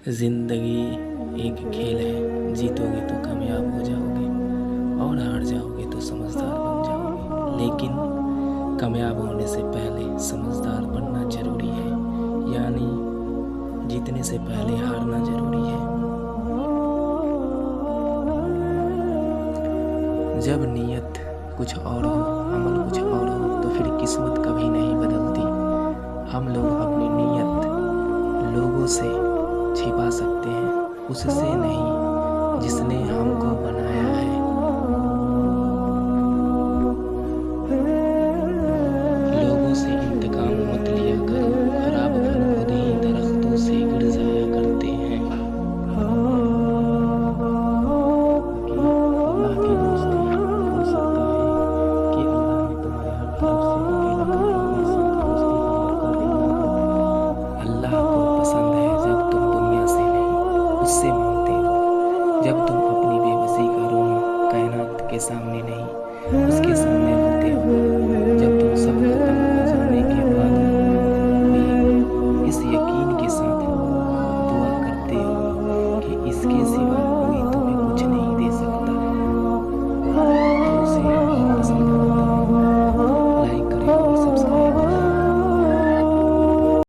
ज़िंदगी एक खेल है, जीतोगे तो कामयाब हो जाओगे और हार जाओगे तो समझदार बन जाओगे। लेकिन कामयाब होने से पहले समझदार बनना ज़रूरी है, यानी जीतने से पहले हारना ज़रूरी है। जब नीयत कुछ और हो, अमल कुछ और हो, तो फिर किस्मत कभी नहीं बदलती। हम लोग अपनी नीयत लोगों से छिपा सकते हैं, उससे नहीं जिसने हमको बनाया है। लोगों से इंतकाम मत लिया करो, खराब फल खुद ही दरख्तों से गिर जाया करते हैं। अल्लाह की दोस्ती हो सकता है कि अल्लाह ने तुम्हारे हर तरफ से अकेला कर अपने साथ दोस्ती का मौका दिया हो। अल्लाह को पसंद है जब तुम दुनिया से नहीं उससे मांगते हो, जब तुम अपनी बेबसी का रोना कायनात के सामने नहीं उसके सामने होते हो, जब तुम सब खत्म